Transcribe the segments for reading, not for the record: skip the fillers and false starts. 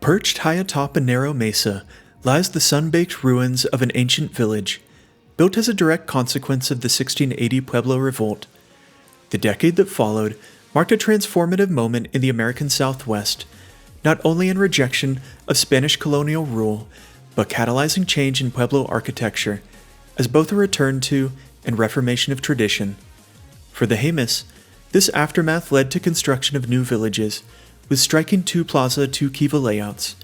Perched high atop a narrow mesa lies the sun-baked ruins of an ancient village, built as a direct consequence of the 1680 Pueblo Revolt. The decade that followed marked a transformative moment in the American Southwest, not only in rejection of Spanish colonial rule, but catalyzing change in Pueblo architecture, as both a return to and reformation of tradition. For the Jemez, this aftermath led to construction of new villages, with striking two plaza, two kiva layouts.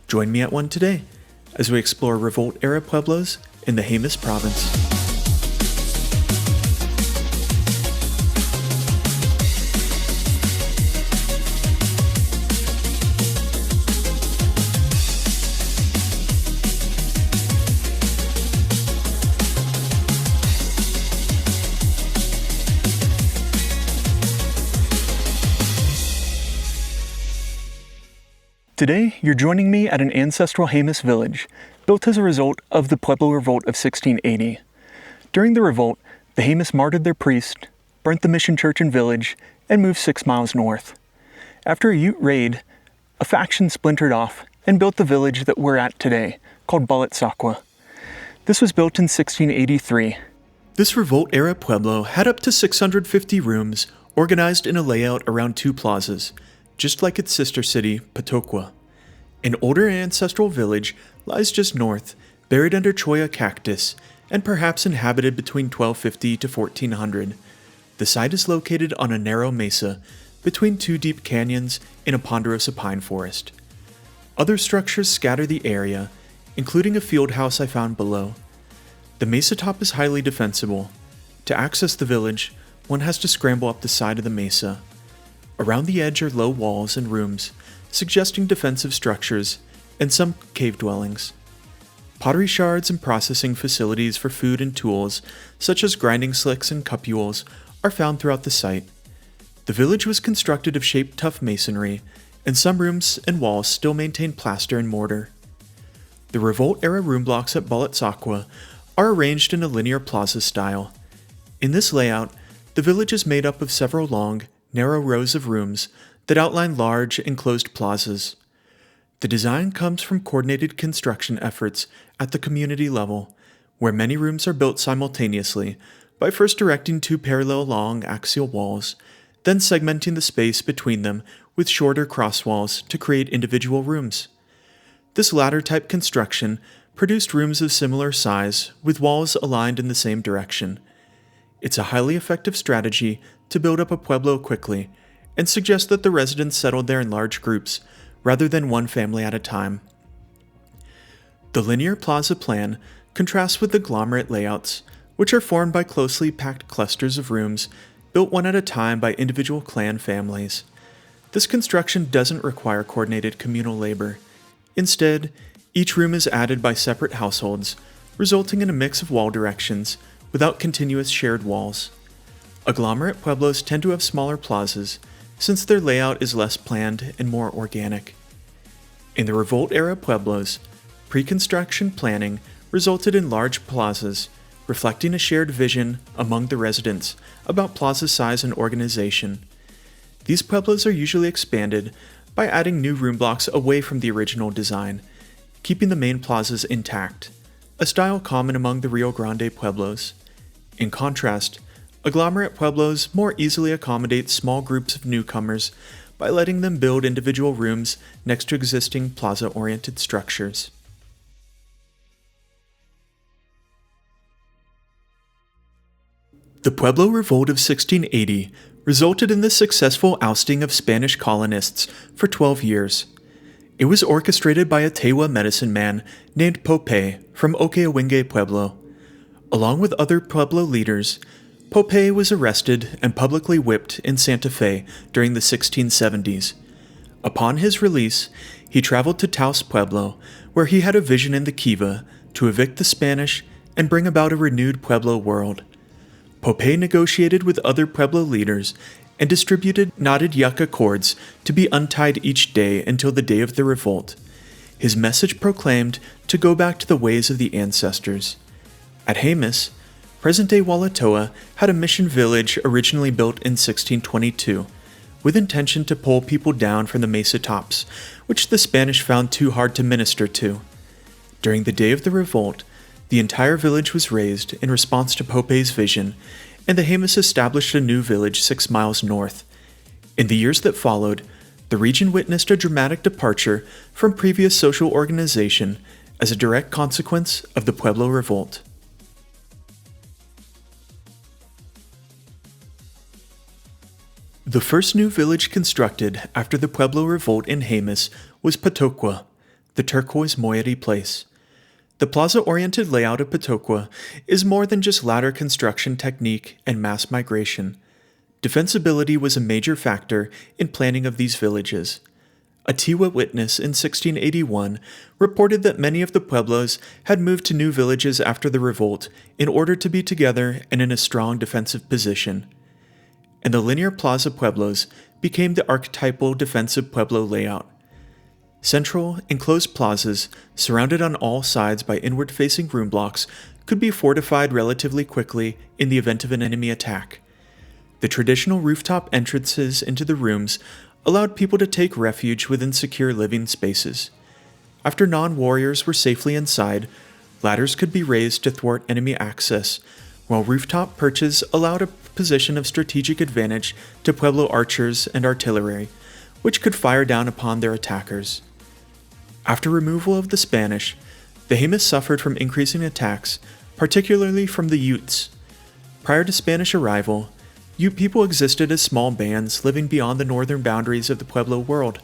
Join me at one today, as we explore Revolt-era pueblos in the Jemez Province. Today, you're joining me at an ancestral Jemez village, built as a result of the Pueblo Revolt of 1680. During the revolt, the Jemez martyred their priest, burnt the mission church and village, and moved 6 miles north. After a Ute raid, a faction splintered off and built the village that we're at today, called Baletsaqua. This was built in 1683. This Revolt-era pueblo had up to 650 rooms, organized in a layout around two plazas, just like its sister city, Patokwa. An older ancestral village lies just north, buried under cholla cactus, and perhaps inhabited between 1250 to 1400. The site is located on a narrow mesa, between two deep canyons in a ponderosa pine forest. Other structures scatter the area, including a field house I found below. The mesa top is highly defensible. To access the village, one has to scramble up the side of the mesa. Around the edge are low walls and rooms, suggesting defensive structures, and some cave dwellings. Pottery shards and processing facilities for food and tools, such as grinding slicks and cupules, are found throughout the site. The village was constructed of shaped tough masonry, and some rooms and walls still maintain plaster and mortar. The Revolt-era room blocks at Baletsaqua are arranged in a linear plaza style. In this layout, the village is made up of several long, narrow rows of rooms that outline large, enclosed plazas. The design comes from coordinated construction efforts at the community level, where many rooms are built simultaneously by first erecting two parallel long axial walls, then segmenting the space between them with shorter cross walls to create individual rooms. This latter type construction produced rooms of similar size with walls aligned in the same direction. It's a highly effective strategy to build up a pueblo quickly, and suggests that the residents settled there in large groups, rather than one family at a time. The linear plaza plan contrasts with the agglomerate layouts, which are formed by closely packed clusters of rooms built one at a time by individual clan families. This construction doesn't require coordinated communal labor. Instead, each room is added by separate households, resulting in a mix of wall directions without continuous shared walls. Agglomerate pueblos tend to have smaller plazas, since their layout is less planned and more organic. In the Revolt-era pueblos, pre-construction planning resulted in large plazas, reflecting a shared vision among the residents about plaza size and organization. These pueblos are usually expanded by adding new room blocks away from the original design, keeping the main plazas intact, a style common among the Rio Grande pueblos. In contrast, agglomerate pueblos more easily accommodate small groups of newcomers by letting them build individual rooms next to existing plaza-oriented structures. The Pueblo Revolt of 1680 resulted in the successful ousting of Spanish colonists for 12 years. It was orchestrated by a Tewa medicine man named Pope from Okeawinge Pueblo. Along with other Pueblo leaders, Pope was arrested and publicly whipped in Santa Fe during the 1670s. Upon his release, he traveled to Taos Pueblo, where he had a vision in the kiva to evict the Spanish and bring about a renewed Pueblo world. Pope negotiated with other Pueblo leaders and distributed knotted yucca cords to be untied each day until the day of the revolt. His message proclaimed to go back to the ways of the ancestors. At Jemez, present-day Walatoa had a mission village originally built in 1622, with intention to pull people down from the Mesa tops, which the Spanish found too hard to minister to. During the day of the revolt, the entire village was razed in response to Pope's vision, and the Jemez established a new village 6 miles north. In the years that followed, the region witnessed a dramatic departure from previous social organization as a direct consequence of the Pueblo Revolt. The first new village constructed after the Pueblo Revolt in Jemez was Patocua, the turquoise moiety place. The plaza-oriented layout of Patocua is more than just ladder construction technique and mass migration. Defensibility was a major factor in planning of these villages. A Tiwa witness in 1681 reported that many of the pueblos had moved to new villages after the revolt in order to be together and in a strong defensive position. And the linear plaza pueblos became the archetypal defensive pueblo layout. Central, enclosed plazas, surrounded on all sides by inward-facing room blocks, could be fortified relatively quickly in the event of an enemy attack. The traditional rooftop entrances into the rooms allowed people to take refuge within secure living spaces. After non-warriors were safely inside, ladders could be raised to thwart enemy access, while rooftop perches allowed a position of strategic advantage to Pueblo archers and artillery, which could fire down upon their attackers. After removal of the Spanish, the Jemez suffered from increasing attacks, particularly from the Utes. Prior to Spanish arrival, Ute people existed as small bands living beyond the northern boundaries of the Pueblo world,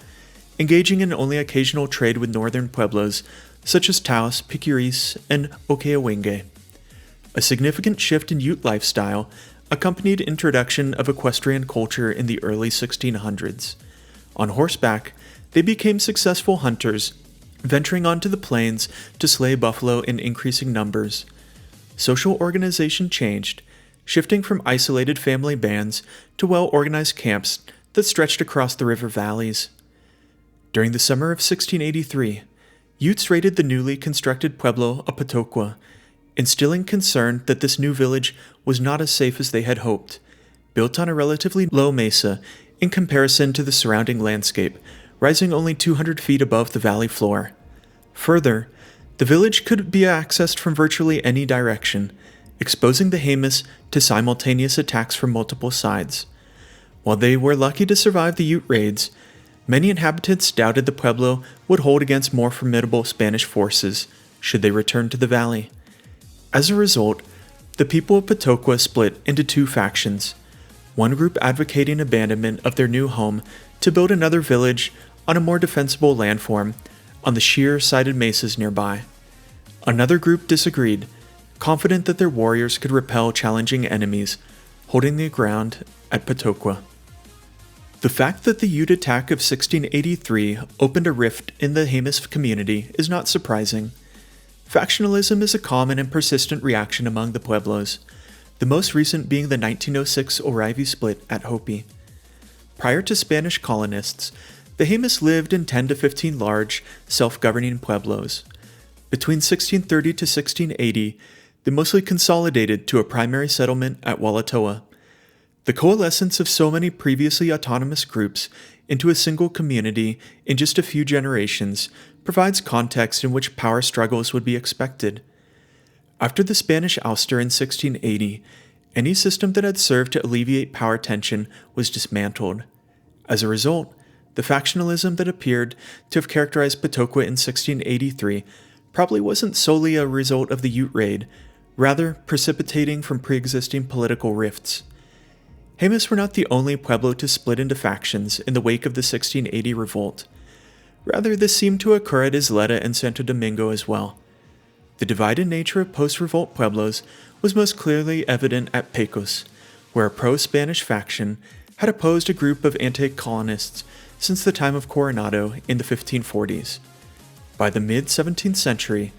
engaging in only occasional trade with northern pueblos such as Taos, Picuris, and Okeawenge. A significant shift in Ute lifestyle accompanied introduction of equestrian culture in the early 1600s. On horseback, they became successful hunters, venturing onto the plains to slay buffalo in increasing numbers. Social organization changed, shifting from isolated family bands to well-organized camps that stretched across the river valleys. During the summer of 1683, Utes raided the newly constructed Pueblo of Patocua, instilling concern that this new village was not as safe as they had hoped, built on a relatively low mesa in comparison to the surrounding landscape, rising only 200 feet above the valley floor. Further, the village could be accessed from virtually any direction, exposing the Jemez to simultaneous attacks from multiple sides. While they were lucky to survive the Ute raids, many inhabitants doubted the Pueblo would hold against more formidable Spanish forces should they return to the valley. As a result, the people of Patocua split into two factions, one group advocating abandonment of their new home to build another village on a more defensible landform on the sheer-sided mesas nearby. Another group disagreed, confident that their warriors could repel challenging enemies, holding the ground at Patocua. The fact that the Ute attack of 1683 opened a rift in the Jemez community is not surprising. Factionalism is a common and persistent reaction among the pueblos, the most recent being the 1906 Oraibi split at Hopi. Prior to Spanish colonists, the Jemez lived in 10 to 15 large, self-governing pueblos. Between 1630 to 1680, they mostly consolidated to a primary settlement at Walatoa. The coalescence of so many previously autonomous groups into a single community in just a few generations provides context in which power struggles would be expected. After the Spanish ouster in 1680, any system that had served to alleviate power tension was dismantled. As a result, the factionalism that appeared to have characterized Patocua in 1683 probably wasn't solely a result of the Ute raid, rather precipitating from pre-existing political rifts. Jemez were not the only pueblo to split into factions in the wake of the 1680 revolt. Rather, this seemed to occur at Isleta and Santo Domingo as well. The divided nature of post-revolt pueblos was most clearly evident at Pecos, where a pro-Spanish faction had opposed a group of anti-colonists since the time of Coronado in the 1540s. By the mid-17th century,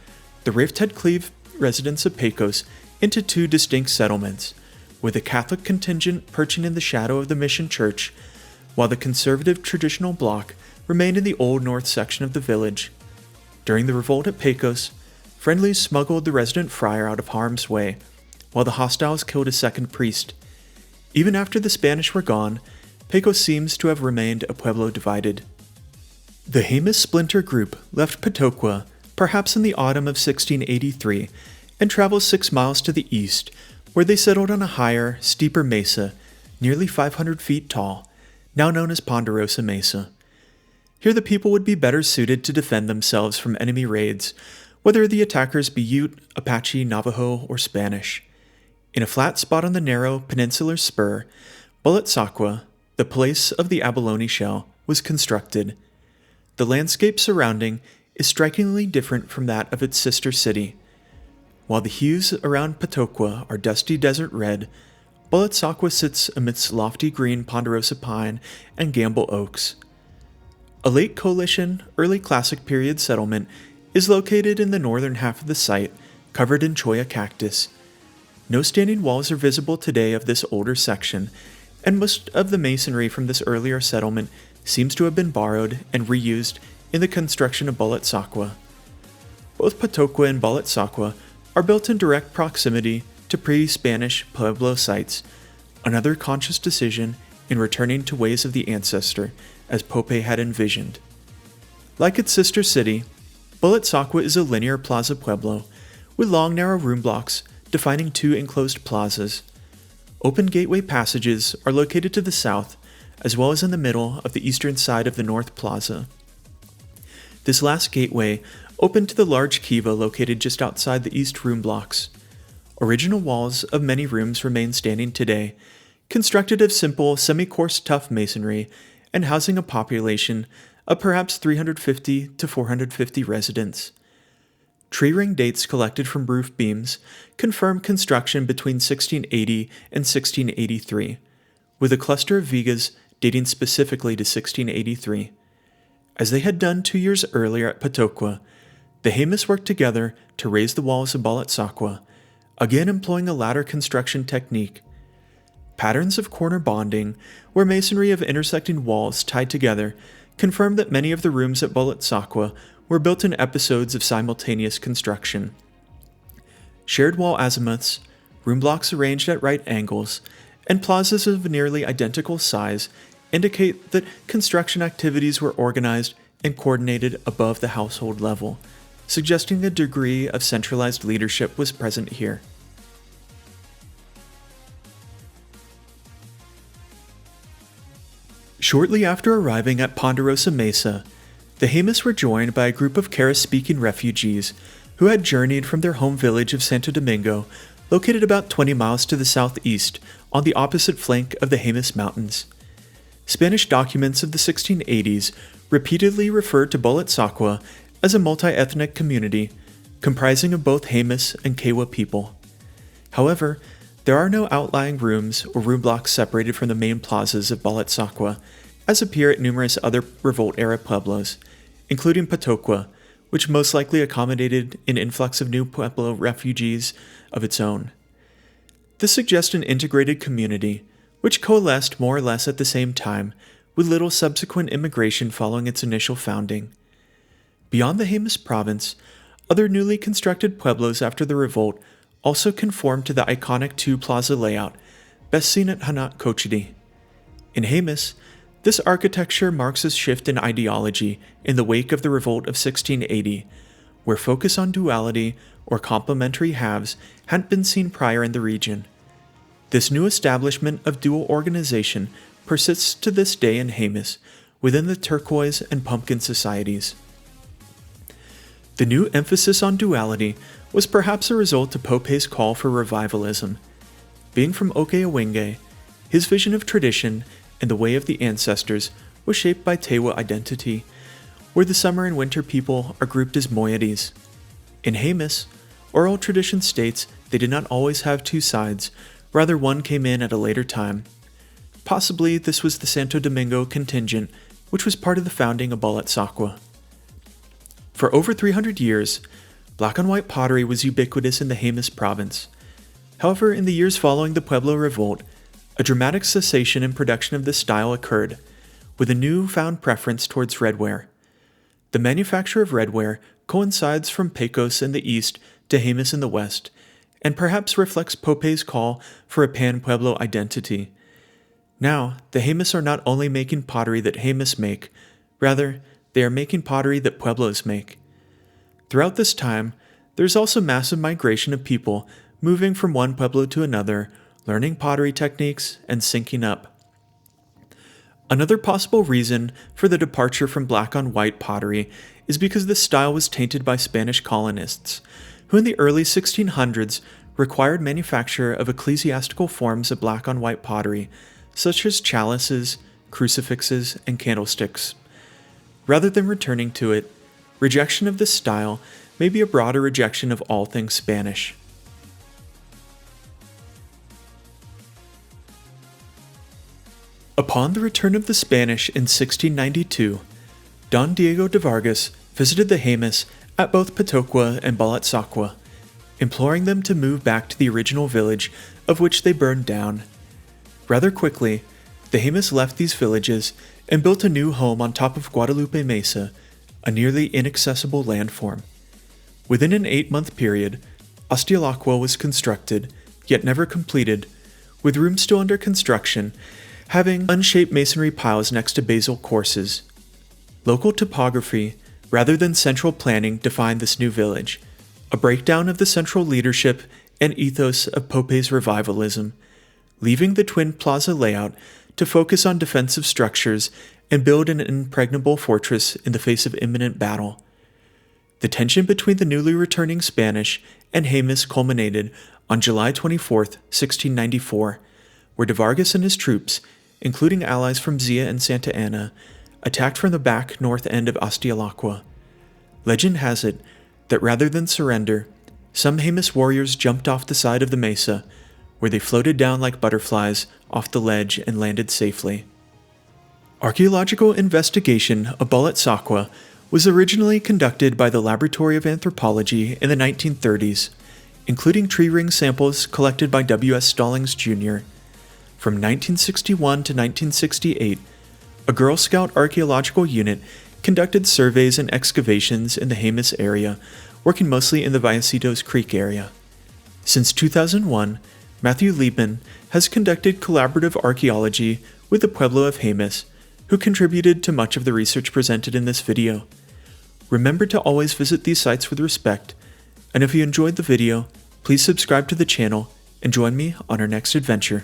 the rift had cleaved residents of Pecos into two distinct settlements, with the Catholic contingent perching in the shadow of the mission church, while the conservative traditional bloc remained in the old north section of the village. During the revolt at Pecos, friendlies smuggled the resident friar out of harm's way, while the hostiles killed a second priest. Even after the Spanish were gone, Pecos seems to have remained a pueblo divided. The Jemez splinter group left Patocua perhaps in the autumn of 1683 and traveled 6 miles to the east, where they settled on a higher, steeper mesa, nearly 500 feet tall, now known as Ponderosa Mesa. Here the people would be better suited to defend themselves from enemy raids, whether the attackers be Ute, Apache, Navajo, or Spanish. In a flat spot on the narrow peninsular spur, Buletsaqua, the place of the abalone shell, was constructed. The landscape surrounding is strikingly different from that of its sister city. While the hues around Patocua are dusty desert red, Buletsaqua sits amidst lofty green ponderosa pine and gamble oaks. A late coalition, early classic period settlement is located in the northern half of the site, covered in cholla cactus. No standing walls are visible today of this older section, and most of the masonry from this earlier settlement seems to have been borrowed and reused in the construction of Buletsaqua. Both Patocua and Buletsaqua are built in direct proximity to pre-Spanish Pueblo sites, another conscious decision in returning to ways of the ancestor as Pope had envisioned. Like its sister city, Buletsaqua is a linear plaza pueblo, with long narrow room blocks defining 2 enclosed plazas. Open gateway passages are located to the south, as well as in the middle of the eastern side of the north plaza. This last gateway opened to the large kiva located just outside the east room blocks. Original walls of many rooms remain standing today, constructed of simple, semi-coarse tough masonry and housing a population of perhaps 350 to 450 residents. Tree ring dates collected from roof beams confirm construction between 1680 and 1683, with a cluster of vigas dating specifically to 1683. As they had done 2 years earlier at Patocua, the Jemez worked together to raise the walls of Buletsaqua, again employing a ladder construction technique. Patterns of corner bonding, where masonry of intersecting walls tied together, confirm that many of the rooms at Buletsaqua were built in episodes of simultaneous construction. Shared wall azimuths, room blocks arranged at right angles, and plazas of nearly identical size indicate that construction activities were organized and coordinated above the household level, suggesting a degree of centralized leadership was present here. Shortly after arriving at Ponderosa Mesa, the Jemez were joined by a group of Kara-speaking refugees who had journeyed from their home village of Santo Domingo, located about 20 miles to the southeast on the opposite flank of the Jemez Mountains. Spanish documents of the 1680s repeatedly referred to Buletsaqua as a multi-ethnic community comprising of both Jemez and Kiva people. However, there are no outlying rooms or room blocks separated from the main plazas of Buletsaqua, as appear at numerous other Revolt-era pueblos, including Patocua, which most likely accommodated an influx of new Pueblo refugees of its own. This suggests an integrated community, which coalesced more or less at the same time, with little subsequent immigration following its initial founding. Beyond the Jemez Province, other newly constructed pueblos after the revolt also conformed to the iconic 2-plaza layout, best seen at Hanat Kochidi. In Jemez, this architecture marks a shift in ideology in the wake of the revolt of 1680, where focus on duality or complementary halves hadn't been seen prior in the region. This new establishment of dual organization persists to this day in Jemez, within the turquoise and pumpkin societies. The new emphasis on duality was perhaps a result of Pope's call for revivalism. Being from Oke-Awenge, his vision of tradition and the way of the ancestors was shaped by Tewa identity, where the summer and winter people are grouped as moieties. In Jemez, oral tradition states they did not always have two sides, rather one came in at a later time. Possibly this was the Santo Domingo contingent, which was part of the founding of Buletsaqua. For over 300 years, black on white pottery was ubiquitous in the Jemez province. However, in the years following the Pueblo Revolt, a dramatic cessation in production of this style occurred, with a newfound preference towards redware. The manufacture of redware coincides from Pecos in the east to Jemez in the west, and perhaps reflects Pope's call for a pan-Pueblo identity. Now, the Jemez are not only making pottery that Jemez make, rather, they are making pottery that pueblos make. Throughout this time, there's also massive migration of people moving from one pueblo to another, learning pottery techniques, and syncing up. Another possible reason for the departure from black on white pottery is because this style was tainted by Spanish colonists, who in the early 1600s required manufacture of ecclesiastical forms of black on white pottery, such as chalices, crucifixes, and candlesticks. Rather than returning to it, rejection of this style may be a broader rejection of all things Spanish. Upon the return of the Spanish in 1692, Don Diego de Vargas visited the Jemez at both Pitocua and Balatsacua, imploring them to move back to the original village of which they burned down. Rather quickly, the Jemez left these villages and built a new home on top of Guadalupe Mesa, a nearly inaccessible landform. Within an 8-month period, Aztlalacua was constructed, yet never completed, with rooms still under construction, having unshaped masonry piles next to basal courses. Local topography, rather than central planning, defined this new village, a breakdown of the central leadership and ethos of Pope's Revivalism, leaving the twin plaza layout to focus on defensive structures and build an impregnable fortress in the face of imminent battle. The tension between the newly returning Spanish and Jemez culminated on July 24, 1694, where de Vargas and his troops, including allies from Zia and Santa Anna, attacked from the back north end of Aztlalacua. Legend has it that rather than surrender, some Jemez warriors jumped off the side of the mesa, where they floated down like butterflies off the ledge and landed safely. Archaeological investigation of Balatsacua was originally conducted by the Laboratory of Anthropology in the 1930s, including tree ring samples collected by W.S. Stallings Jr. From 1961 to 1968, a Girl Scout archaeological unit conducted surveys and excavations in the Jemez area, working mostly in the Vallecitos Creek area. Since 2001, Matthew Liebmann has conducted collaborative archaeology with the Pueblo of Jemez, who contributed to much of the research presented in this video. Remember to always visit these sites with respect, and if you enjoyed the video, please subscribe to the channel and join me on our next adventure.